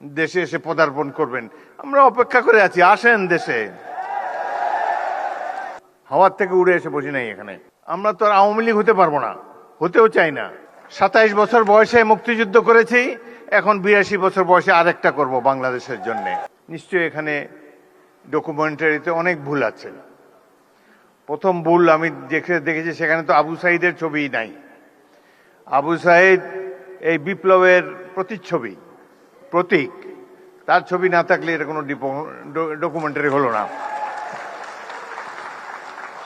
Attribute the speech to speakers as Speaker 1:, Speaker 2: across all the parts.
Speaker 1: দেশে এসে পদার্পণ করবেন। আমরা অপেক্ষা করে আছি, আসেন দেশে। হাওয়ার থেকে উড়ে এসে বসি নাই এখানে। আমরা তো আর আওয়ামী লীগ হতে পারবো না, হতেও চাই না। 27 বছর বয়সে মুক্তিযুদ্ধ করেছি, এখন 82 বছর বয়সে আরেকটা করব বাংলাদেশের জন্য। নিশ্চয়ই এখানে ডকুমেন্টারিতে অনেক ভুল আছে। প্রথম ভুল আমি দেখেছি, সেখানে তো আবু সাইদের ছবিই নাই। আবু সাইদ এই বিপ্লবের প্রতিচ্ছবি, প্রতীক। তার ছবি না থাকলে এটা কোনো ডকুমেন্টারি হলো না।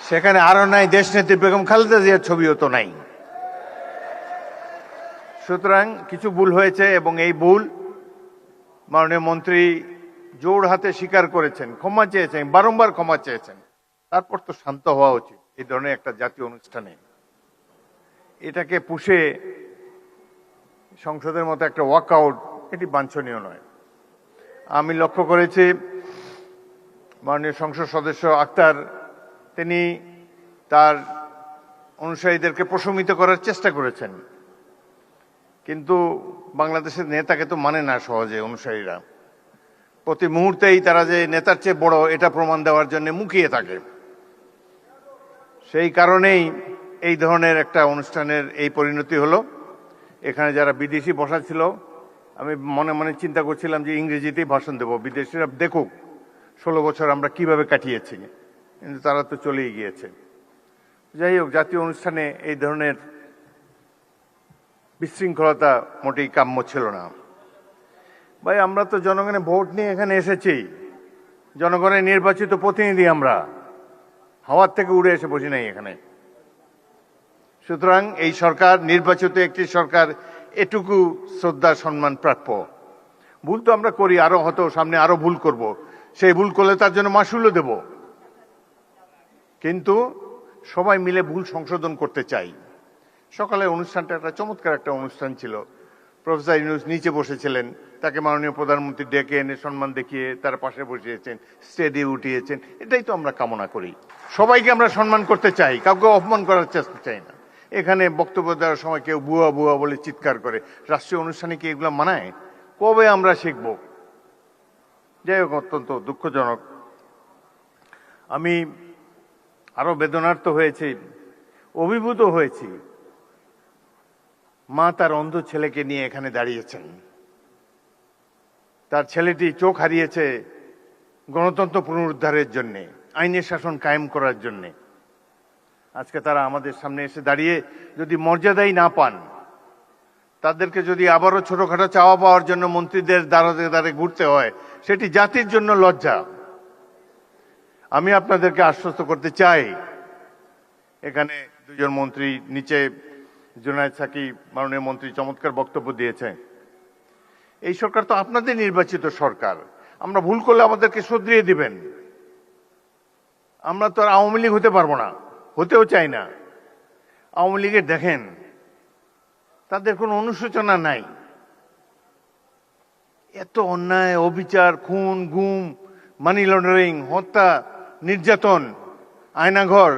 Speaker 1: সেখানে আরো নাই দেশনেত্রী বেগম খালেদা জিয়ার ছবিও তো নাই। সুতরাং কিছু ভুল হয়েছে এবং এই ভুল মাননীয় মন্ত্রী জোর হাতে স্বীকার করেছেন, ক্ষমা চেয়েছেন, বারংবার ক্ষমা চেয়েছেন। তারপর তো শান্ত হওয়া উচিত এই ধরনের একটা জাতীয় অনুষ্ঠানে। এটাকে পুষে সংসদের মতো একটা ওয়াকআউট, এটি বাঞ্ছনীয় নয়। আমি লক্ষ্য করেছি মাননীয় সংসদ সদস্য আক্তার, তিনি তার অনুসারীদেরকে প্রশমিত করার চেষ্টা করেছেন, কিন্তু বাংলাদেশের নেতাকে তো মানে না সহজে অনুসারীরা। প্রতি মুহূর্তেই তারা যে নেতার চেয়ে বড় এটা প্রমাণ দেওয়ার জন্য মুখিয়ে থাকে। সেই কারণেই এই ধরনের একটা অনুষ্ঠানের এই পরিণতি হলো। এখানে যারা বিদেশি বসা ছিল, আমি মনে মনে চিন্তা করছিলাম যে ইংরেজিতেই ভাষণ দেব, বিদেশিরা দেখুক 16 বছর আমরা কিভাবে কাটিয়েছি, কিন্তু তারা তো চলেই গিয়েছে। যাই হোক, জাতীয় অনুষ্ঠানে এই ধরনের বিশৃঙ্খলতা মোটেই কাম্য ছিল না। ভাই, আমরা তো জনগণের ভোট নিয়ে এখানে এসেছি, জনগণের নির্বাচিত প্রতিনিধি আমরা, হাওয়ার থেকে উড়ে এসে বসি নাই এখানে। সুতরাং এই সরকার নির্বাচিত একটি সরকার, এটুকু শ্রদ্ধা সম্মান প্রাপ্য। ভুল তো আমরা করি, আরো হয়তো সামনে আরো ভুল করব, সেই ভুল করলে তার জন্য মাসুলও দেব, কিন্তু সবাই মিলে ভুল সংশোধন করতে চাই। সকালে অনুষ্ঠানটা একটা চমৎকার একটা অনুষ্ঠান ছিল। প্রফেসর ইউনূস নিচে বসেছিলেন, তাকে মাননীয় প্রধানমন্ত্রী ডেকে এনে সম্মান দেখিয়ে তার পাশে বসিয়েছেন, স্টেজে উঠিয়েছেন। এটাই তো আমরা কামনা করি। সবাইকে আমরা সম্মান করতে চাই, কাউকে অপমান করার চেষ্টা চাই না। এখানে বক্তব্য দেওয়ার সময় কেউ বুয়া বুয়া বলে চিৎকার করে, রাষ্ট্রীয় অনুষ্ঠানে কি এগুলো মানায়? কবে আমরা শিখব? যাই হোক, অত্যন্ত দুঃখজনক। আমি আরো বেদনার্ত হয়েছি, অভিভূত হয়েছি। মা তার অন্ধ ছেলেকে নিয়ে এখানে দাঁড়িয়েছেন। তার ছেলেটি চোখ হারিয়েছে গণতন্ত্র পুনরুদ্ধারের জন্য, আইনের শাসন কায়েম করার জন্য। আজকে তারা আমাদের সামনে এসে দাঁড়িয়ে যদি মর্যাদাই না পান, তাদেরকে যদি আবারও ছোটখাটো চাওয়া পাওয়ার জন্য মন্ত্রীদের দ্বারে দ্বারে ঘুরতে হয়, সেটি জাতির জন্য লজ্জা। আমি আপনাদেরকে আশ্বস্ত করতে চাই, এখানে দুজন মন্ত্রী, নিচে জুনায়েদ সাকিব মাননীয় মন্ত্রী চমৎকার বক্তব্য দিয়েছে। এই সরকার তো আপনাদের নির্বাচিত সরকার, আমরা ভুল করলে আমাদেরকে শুধরিয়ে দিবেন। আমরা তো আর আওয়ামী লীগ হতে পারবো না, হতেও চাই না। আওয়ামী লীগের দেখেন, তাদের কোনো অনুশোচনা নাই। এত অন্যায়, অবিচার, খুন, গুম, মানি লন্ডারিং, হত্যা, নির্যাতন, আয়নাঘর,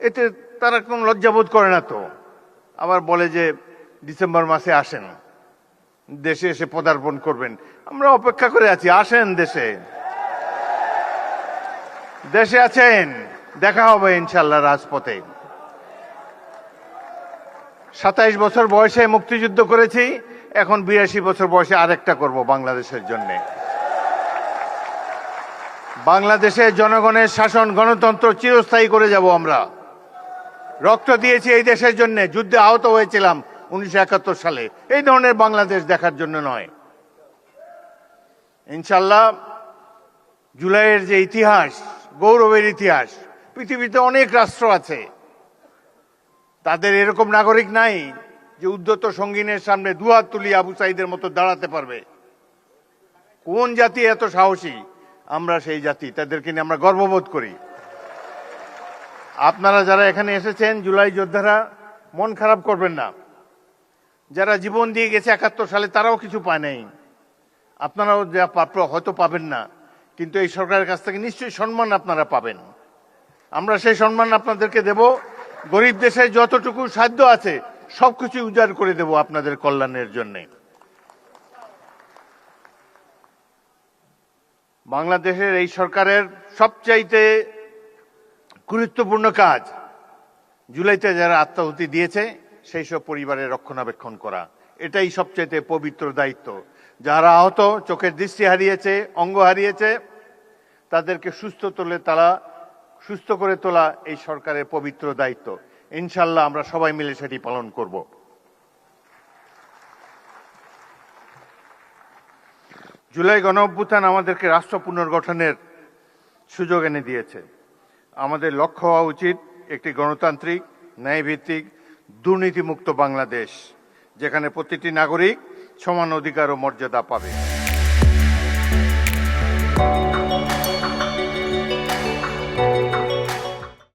Speaker 1: এতে তারা কোনো লজ্জাবোধ করে না তো। আবার বলে যে ডিসেম্বর মাসে আসেন, দেশে এসে পদার্পণ করবেন। আমরা অপেক্ষা করে আছি, আসেন দেশে। দেশে আছেন, দেখা হবে ইনশাল্লাহ রাজপথে। 27 বছর বয়সে মুক্তিযুদ্ধ করেছি, এখন 82 বছর বয়সে আরেকটা করব বাংলাদেশের জন্য। বাংলাদেশে জনগণের শাসন, গণতন্ত্র চিরস্থায়ী করে যাব আমরা। রক্ত দিয়েছি এই দেশের জন্য, যুদ্ধে আহত হয়েছিলাম 1971 সালে। এই ধরনের বাংলাদেশ দেখার জন্য নয়। ইনশাল্লাহ জুলাইয়ের যে ইতিহাস, গৌরবের ইতিহাস, পৃথিবীতে অনেক রাষ্ট্র আছে, তাদের এরকম নাগরিক নাই যে উদ্ধত সঙ্গিনের সামনে দুহাত তুলি আবু সাইদের মতো দাঁড়াতে পারবে। কোন জাতি এত সাহসী? আমরা সেই জাতি, তাদেরকে নিয়ে আমরা গর্ববোধ করি। আপনারা যারা এখানে এসেছেন, জুলাই যোদ্ধারা, মন খারাপ করবেন না। যারা জীবন দিয়ে গেছে 71 সালে, তারাও কিছু পায় নাই। আপনারাও যা প্রাপ্য হয়তো পাবেন না, কিন্তু এই সরকারের কাছ থেকে নিশ্চয়ই সম্মান আপনারা পাবেন। আমরা সেই সম্মান আপনাদেরকে দেব। গরিব দেশে যতটুকু সাধ্য আছে সবকিছু উজাড় করে দেব আপনাদের কল্যাণের জন্য। বাংলাদেশের এই সরকারের সবচাইতে গুরুত্বপূর্ণ কাজ জুলাইতে যারা আত্মাহুতি দিয়েছে সেই সব পরিবারের রক্ষণাবেক্ষণ করা, এটাই সবচাইতে পবিত্র দায়িত্ব। যারা আহত, চোখের দৃষ্টি হারিয়েছে, অঙ্গ হারিয়েছে, তাদেরকে সুস্থ করে তোলা এই সরকারের পবিত্র দায়িত্ব। ইনশাল্লাহ আমরা সবাই মিলে সেটি পালন করব। জুলাই গণঅভ্যুত্থান আমাদেরকে রাষ্ট্র পুনর্গঠনের সুযোগ এনে দিয়েছে। আমাদের লক্ষ্য হওয়া উচিত একটি গণতান্ত্রিক, ন্যায়ভিত্তিক, দুর্নীতিমুক্ত বাংলাদেশ, যেখানে প্রতিটি নাগরিক সমান অধিকার ও মর্যাদা পাবে।